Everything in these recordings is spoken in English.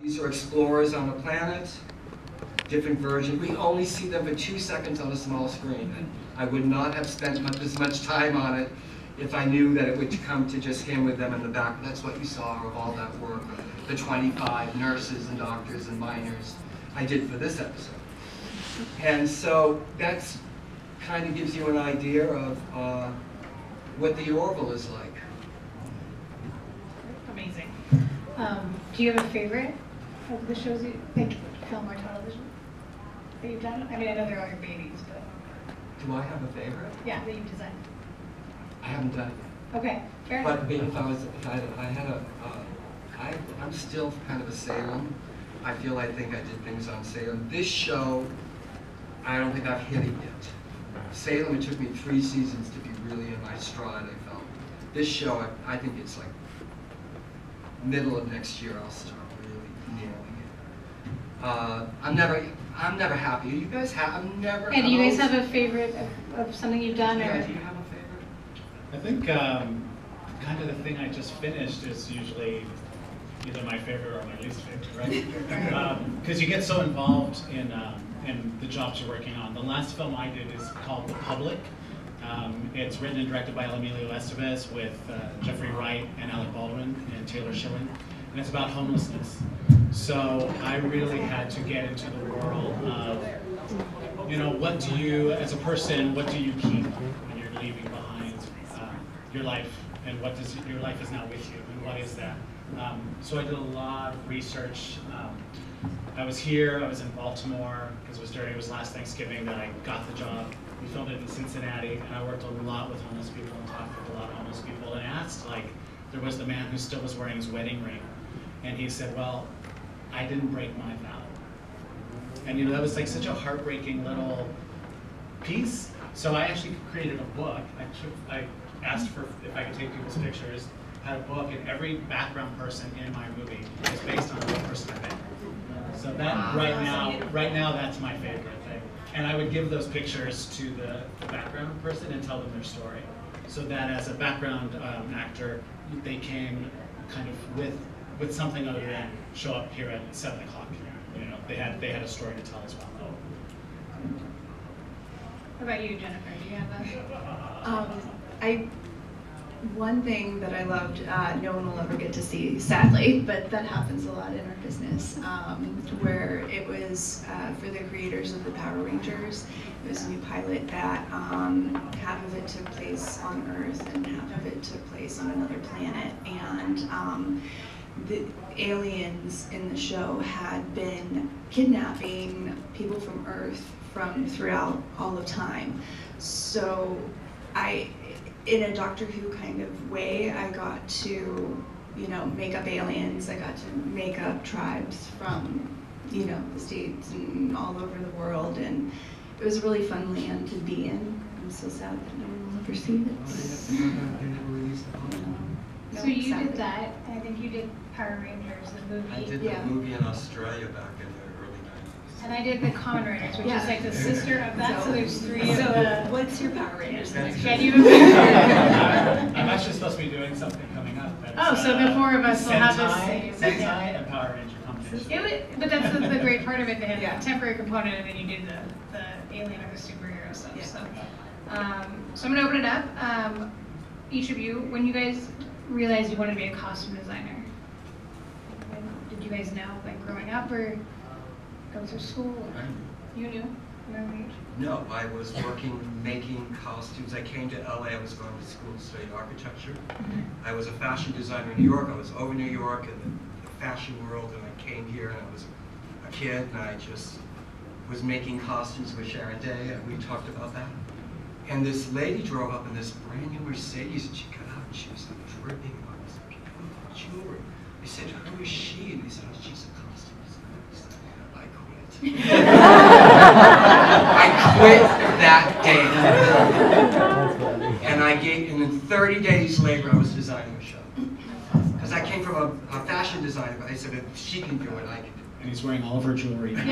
These are explorers on a planet, different versions. We only see them for 2 seconds on a small screen. And I would not have spent as much time on it if I knew that it would come to just him with them in the back. That's what you saw of all that work. The 25 nurses and doctors and miners I did for this episode. And so that's kind of gives you an idea of what the Orville is like. Amazing. Do you have a favorite of the shows you think, film or television, that you've done? I mean, I know they're all your babies, but... Do I have a favorite? Yeah, that you've designed. I haven't done it. Okay, fair enough. But I'm still kind of a Salem. I think I did things on Salem. This show, I don't think I've hit it yet. Salem, it took me 3 seasons to be really in my stride, I felt. This show, I think it's like middle of next year I'll start really nailing it. I'm never happy. Are you guys happy? I'm never. And do you guys have a favorite of something you've done? Yeah, or? do you have a favorite? I think kind of the thing I just finished is usually either my favorite or my least favorite, right? Because you get so involved in the jobs you're working on. The last film I did is called The Public. It's written and directed by Emilio Estevez with Jeffrey Wright and Alec Baldwin and Taylor Schilling. And it's about homelessness. So I really had to get into the world of, what do you, as a person, what do you keep when you're leaving behind your life, and what does your life is now with you, and what is that? So I did a lot of research. I was here, I was in Baltimore, because it was last Thanksgiving that I got the job. We filmed it in Cincinnati, and I worked a lot with homeless people and talked with a lot of homeless people, and asked, there was the man who still was wearing his wedding ring, and he said, well, I didn't break my vow. And that was such a heartbreaking little piece. So I actually created a book. I asked for if I could take people's pictures, had a book, and every background person in my movie is based on the person I've been. So that right now that's my favorite thing. And I would give those pictures to the background person and tell them their story. So that as a background actor, they came kind of with something other than show up here at 7 o'clock. They had a story to tell as well. How about you, Jennifer? Do you have a... One thing that I loved, no one will ever get to see, sadly, but that happens a lot in our business, where it was for the creators of the Power Rangers. It was a new pilot that half of it took place on Earth and half of it took place on another planet. And the aliens in the show had been kidnapping people from Earth from throughout all of time. So in a Doctor Who kind of way, I got to, make up aliens. I got to make up tribes from, the States and all over the world, and it was a really fun land to be in. I'm so sad that no one will ever see it. So you did that, and I think you did Power Rangers, the movie. I did the movie in Australia back in the early 90s. And I did the Kamen Riders, which is like the sister of that, so there's 3 of the... What's your Power Rangers? Can you have I'm actually supposed to be doing something coming up. so the 4 of us will have the same. Sentai and Power Ranger combination. But that's the great part of it. They had a temporary component, and then you did the alien or the superhero stuff. Yeah. So I'm going to open it up. Each of you, when you guys realized you wanted to be a costume designer, did you guys know, growing up, or go through school? Or you knew? No, I was making costumes. I came to LA, I was going to school to study architecture. I was a fashion designer in New York. I was over New York in the fashion world, and I came here and I was a kid, and I just was making costumes with Sharon Day, and we talked about that. And this lady drove up in this brand new Mercedes, and she got out and she was dripping on this beautiful jewelry. I said, who is she? And he said, oh, she's a costume designer. I quit. I quit that day. And and then 30 days later I was designing a show. Because I came from a fashion designer, but I said, if she can do it, I can do it. And he's wearing all of her jewelry. Her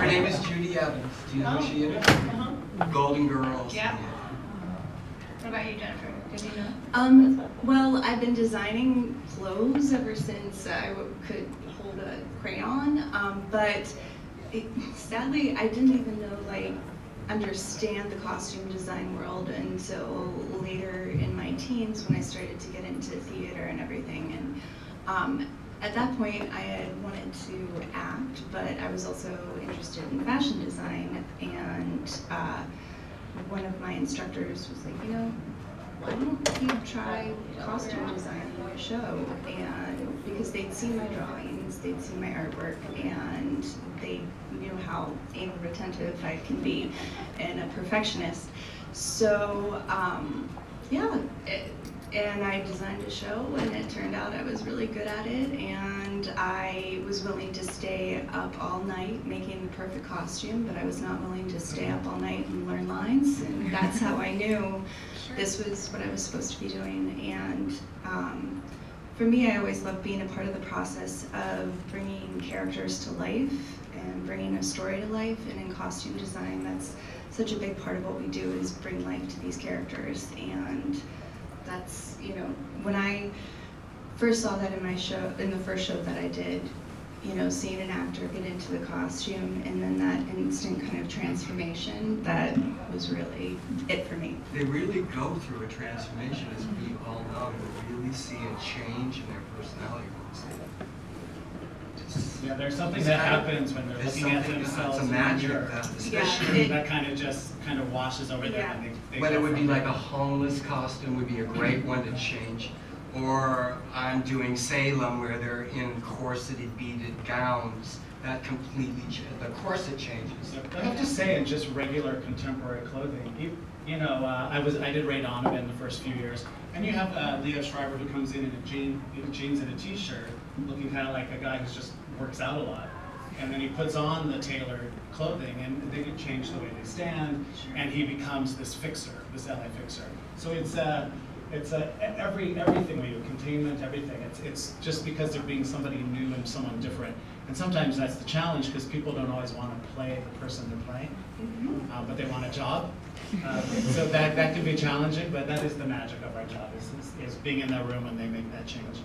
name is Judy Evans. Do you know who she is? Golden Girls. Yeah. What about you, Jennifer? Did you know? Well, I've been designing clothes ever since I could hold a crayon, but sadly, I didn't even know, like, understand the costume design world until later in my teens when I started to get into theater and everything. And at that point, I had wanted to act, but I was also interested in fashion design. And one of my instructors was like, you know, why don't you try costume design in your show? And because they'd seen my drawings, they'd seen my artwork, and they knew how anal retentive I can be and a perfectionist. So yeah, and I designed a show, and it turned out I was really good at it, and I was willing to stay up all night making the perfect costume, but I was not willing to stay up all night and learn lines, and that's how I knew this was what I was supposed to be doing. And for me, I always loved being a part of the process of bringing characters to life and bringing a story to life, and in costume design, that's such a big part of what we do, is bring life to these characters. And that's, you know, when I first saw that in my show, in the first show that I did, you know, seeing an actor get into the costume and then that instant kind of transformation, that was really it for me. They really go through a transformation, as we all know. They really see a change in their personality. Yeah, there's something that happens when they're looking at themselves in the mirror. Especially that kind of washes over them. Yeah. And they whether go it would be from like there. a homeless costume would be a great one to change, or I'm doing Salem where they're in corseted beaded gowns. That completely the corset changes. I have to say, in just regular contemporary clothing, you know, I did Ray Donavon the first few years, and you have Leo Schreiber who comes in jeans and a t-shirt, looking kind of like a guy who just works out a lot, and then he puts on the tailored clothing, and they can change the way they stand, and he becomes this fixer, this LA fixer. So it's everything we do, containment, everything. It's just because they're being somebody new and someone different. And sometimes that's the challenge, because people don't always want to play the person they're playing, but they want a job. So that can be challenging, but that is the magic of our job, is being in that room when they make that change.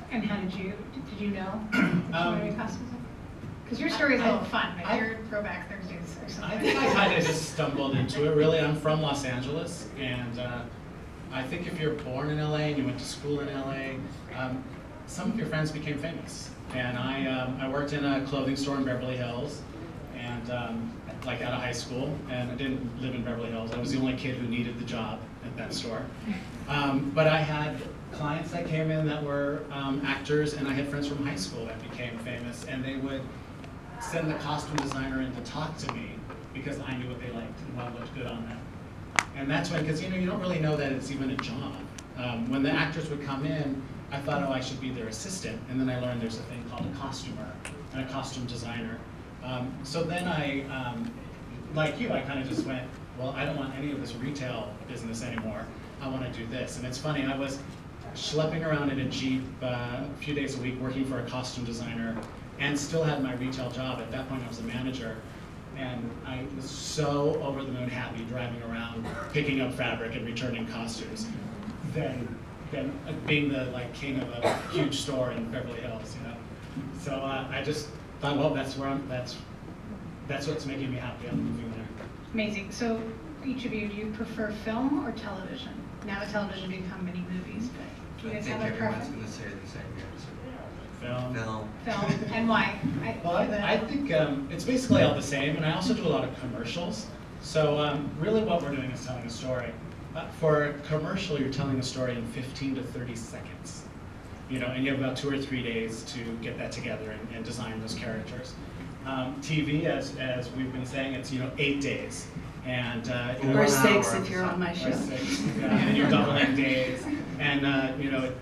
And how did you know? Costumes? Because your story is a little fun. Like your Throwback Thursdays or something. I think I kind of just stumbled into it, really. I'm from Los Angeles, and I think if you're born in LA and you went to school in LA, some of your friends became famous. And I worked in a clothing store in Beverly Hills, and like out of high school, and I didn't live in Beverly Hills. I was the only kid who needed the job at that store. But I had clients that came in that were actors, and I had friends from high school that became famous, and they would send the costume designer in to talk to me because I knew what they liked and what looked good on them. And that's when, because you know, you don't really know that it's even a job. When the actors would come in, I thought, oh, I should be their assistant, and then I learned there's a thing called a costumer and a costume designer. So then I, like you, I kind of just went, well, I don't want any of this retail business anymore. I want to do this. And it's funny, I was schlepping around in a Jeep a few days a week working for a costume designer, and still had my retail job. At that point, I was a manager. And I was so over the moon happy driving around, picking up fabric and returning costumes, than being the king of a huge store in Beverly Hills, you know. So I just thought, well, that's what's making me happy. I'm moving there. Amazing. So each of you, do you prefer film or television? Now that television become many movies, but do you guys have a preference? I think everyone's going to say the same answer. Film. Film. And why? I think it's basically all the same, and I also do a lot of commercials. So really what we're doing is telling a story. For a commercial, you're telling a story in 15 to 30 seconds. You know, and you have about 2 or 3 days to get that together and design those characters. TV, as we've been saying, it's 8 days. And or 6 if you're on my show. Or 6, yeah, and you're doubling days. And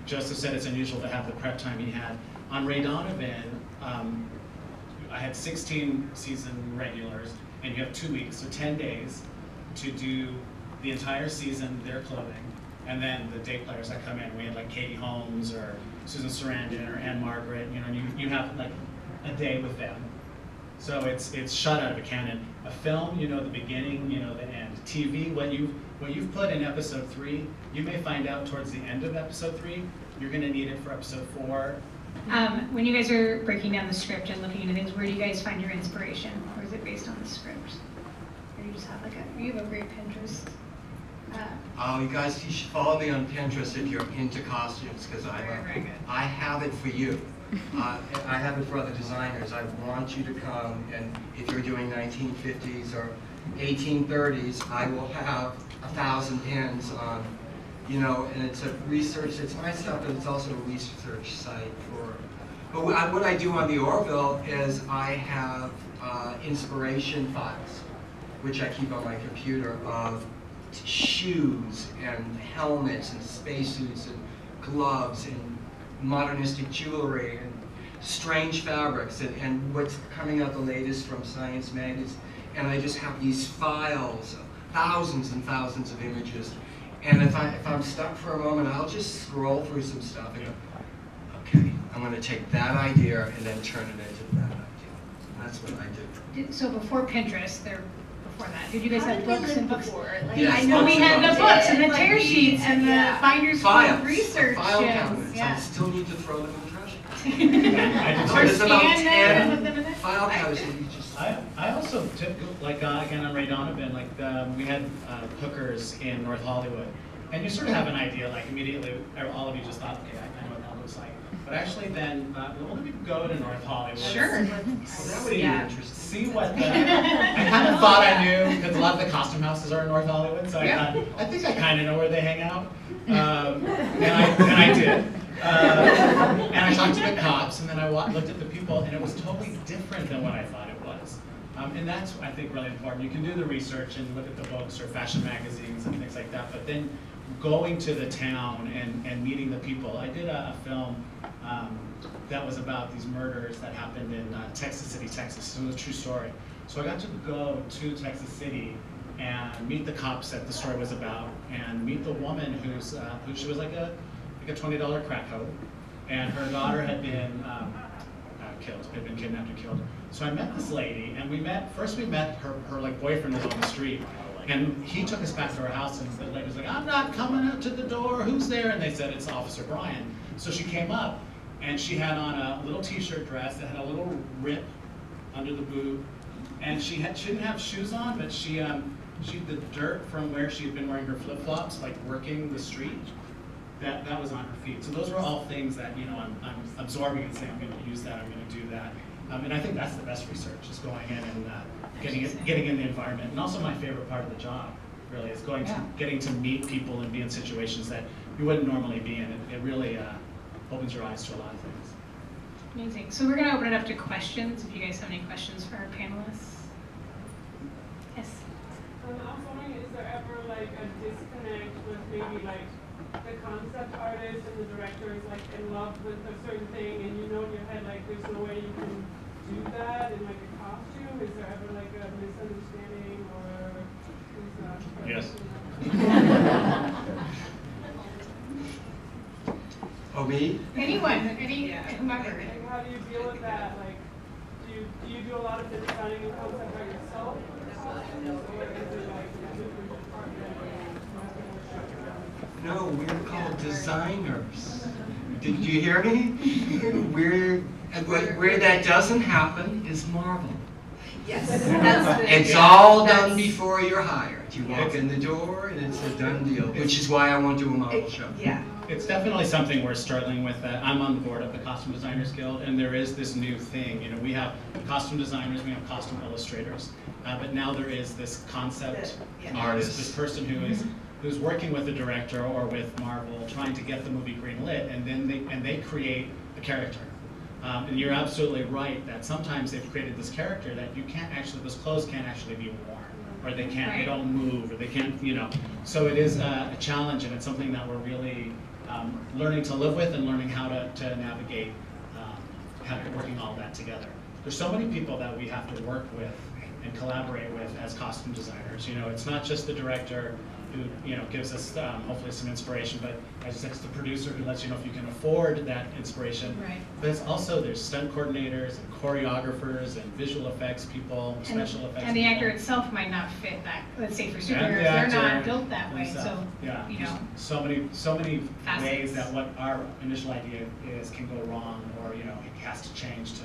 Joseph said it's unusual to have the prep time he had. On Ray Donavon, I had 16 season regulars, and you have 2 weeks, so 10 days, to do the entire season, their clothing, and then the day players that come in. We had like Katie Holmes or Susan Sarandon or Anne Margaret, and you have like a day with them. So it's shot out of a cannon. A film, you know the beginning, you know the end. TV, what you've put in episode 3, you may find out towards the end of episode 3, you're going to need it for episode 4. When you guys are breaking down the script and looking into things, where do you guys find your inspiration? Or is it based on the script? Or you just have you have a great Pinterest? Oh, you guys, you should follow me on Pinterest if you're into costumes, because I have it for you. I have it for other designers. I want you to come, and if you're doing 1950s or 1830s, I will have 1,000 pins on, you know, and it's a research, it's my stuff, but it's also a research site for, but what I do on the Orville is I have inspiration files, which I keep on my computer, of shoes and helmets and spacesuits and gloves and modernistic jewelry and strange fabrics and what's coming out the latest from Science magazine. And I just have these files of thousands and thousands of images. And if I'm stuck for a moment, I'll just scroll through some stuff and go, okay, I'm going to take that idea and then turn it into that idea. And that's what I do. So before Pinterest, before that, did you guys have books and books? Like, yes, I know we had the books and the like tear sheets and the binders full of research. File cabinets. I Yeah. still need to throw them in the trash. Or There's about scan them 10 and put them in there. file cabinets that you just... I also took, like, again on Ray Donavon, like, we had hookers in North Hollywood. And you sort of have an idea, like, immediately, all of you just thought, okay, I know what that looks like. But actually then, well, let me go to North Hollywood. Sure. That would be interesting. See what the, I kind of thought I knew, because a lot of the costume houses are in North Hollywood, so I think I kind of know where they hang out. And I did. And I talked to the cops, and then I looked at the people, and it was totally different than what I thought it was. And that's, I think, really important. You can do the research and look at the books or fashion magazines and things like that, but then going to the town and meeting the people. I did a film that was about these murders that happened in Texas City, Texas. It was a true story. So I got to go to Texas City and meet the cops that the story was about, and meet the woman who she was like a $20 crack hoe, and her daughter had been killed, had been kidnapped and killed. So I met this lady, and we met her like boyfriend was on the street, and he took us back to her house, and the lady was like, I'm not coming up to the door, who's there? And they said, it's Officer Brian. So she came up, and she had on a little t-shirt dress that had a little rip under the boob, and she didn't have shoes on, but the dirt from where she had been wearing her flip-flops, like working the street, that was on her feet. So those were all things that, you know, I'm absorbing and saying, I'm going to use that, I'm going to do that. And I think that's the best research, is going in and getting in the environment. And also my favorite part of the job, really, is getting to meet people and be in situations that you wouldn't normally be in. It really opens your eyes to a lot of things. Amazing. So we're going to open it up to questions, if you guys have any questions for our panelists. Yes? I was wondering, is there ever like a disconnect with maybe like the concept artist and the director is like in love with a certain thing, and you know in your head like there's no way you can do that in like a costume? Is there ever like a misunderstanding, or is Yes. Oh, me? Anyone, whomever. Like, how do you deal with that? Like, do you do a lot of the designing and concept art yourself? Or is it like a different department? No, we're called designers. Did you hear me? Where that doesn't happen is Marvel. Yes, that's the, It's all done before you're hired. You walk in the door and it's a done deal, which is why I won't do a model show. Yeah. It's definitely something we're struggling with. I'm on the board of the Costume Designers Guild, and there is this new thing. You know, we have costume designers, we have costume illustrators, but now there is this concept artist, this person who's working with the director or with Marvel, trying to get the movie greenlit, and then they create a character. And you're absolutely right that sometimes they've created this character that you can't actually, those clothes can't actually be worn, or they can't, they don't move, or they can't, you know. So it is a challenge, and it's something that we're really learning to live with and learning how to navigate, working all that together. There's so many people that we have to work with and collaborate with as costume designers. You know, it's not just the director, who gives us hopefully some inspiration. But as I said, it's the producer who lets you know if you can afford that inspiration. Right. But it's also there's stunt coordinators and choreographers and visual effects people, special effects. And the people. actor itself might not fit that. Let's say for And superheroes, the they're actor not built that way. himself. So Yeah, you know, so many facets. ways that what our initial idea is can go wrong, or it has to change to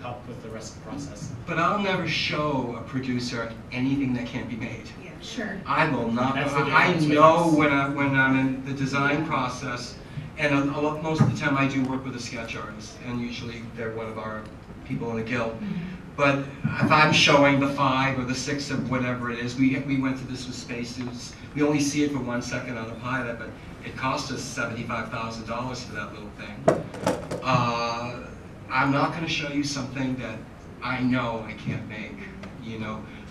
help with the rest of the process. But I'll never show a producer anything that can't be made. Yeah. sure. I will not. That's the I difference with know us. when I'm in the design process, and most of the time I do work with a sketch artist, and usually they're one of our people in the guild. But if I'm showing the 5 or the 6 of whatever it is, we went through this with spacesuits. We only see it for 1 second on the pilot, but it cost us $75,000 for that little thing. I'm not going to show you something that I know I can't make,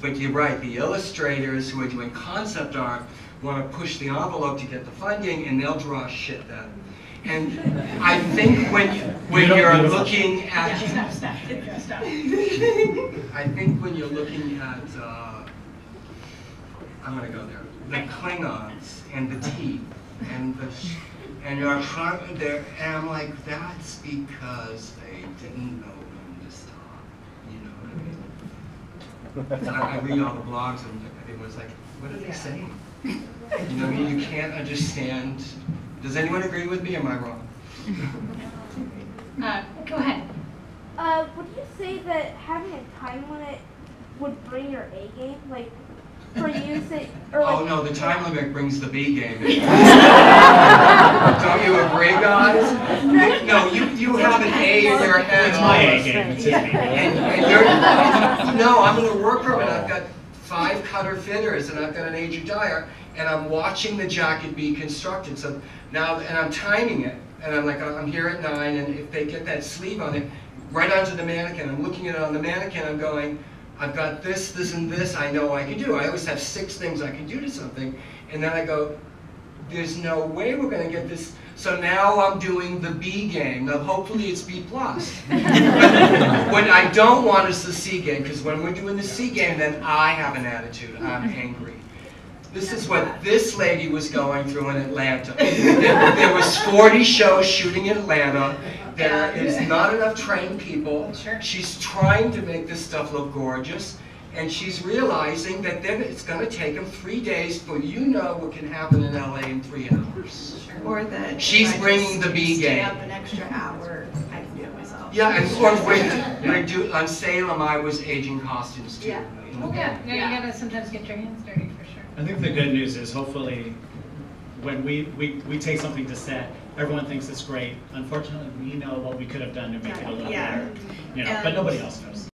But you're right, the illustrators who are doing concept art want to push the envelope to get the funding, and they'll draw shit then. And I think when you're looking at... Yeah, stop. I think when you're looking at, I'm going to go there, the Klingons and the teeth and you're trying there, and I'm like, that's because they didn't know when to stop. You know what I mean? I read all the blogs and everyone's like, what are they saying? You can't understand. Does anyone agree with me, or am I wrong? Go ahead. Would you say that having a time limit would bring your A game? Like, for you, say, or like... Oh no, the time limit brings the B game in. Don't you agree, guys? No, you have an A in your head. It's my A game. It's his B game. And you're, no, I'm in a workroom and I've got 5 cutter fitters and I've got an agent dyer and I'm watching the jacket be constructed. So now, and I'm timing it, and I'm like, I'm here at 9, and if they get that sleeve on it, right onto the mannequin, I'm looking at it on the mannequin, I'm going, I've got this, this, and this I know I can do. I always have 6 things I can do to something, and then I go, there's no way we're going to get this. So now I'm doing the B game. Now hopefully it's B+. But what I don't want is the C game, because when we're doing the C game, then I have an attitude. I'm angry. This is what this lady was going through in Atlanta. There was 40 shows shooting in Atlanta. There is not enough trained people. Sure. She's trying to make this stuff look gorgeous, and she's realizing that then it's going to take them 3 days for what can happen in LA in 3 hours. Sure. Or that She's if I bringing just the B stay game. up an extra hour, I can do it myself. Yeah, and when I do on Salem, I was aging costumes too. Yeah. Oh yeah, you gotta sometimes get your hands dirty for sure. I think the good news is hopefully when we take something to set, everyone thinks it's great. Unfortunately, we know what we could have done to make it a little better. But nobody else knows.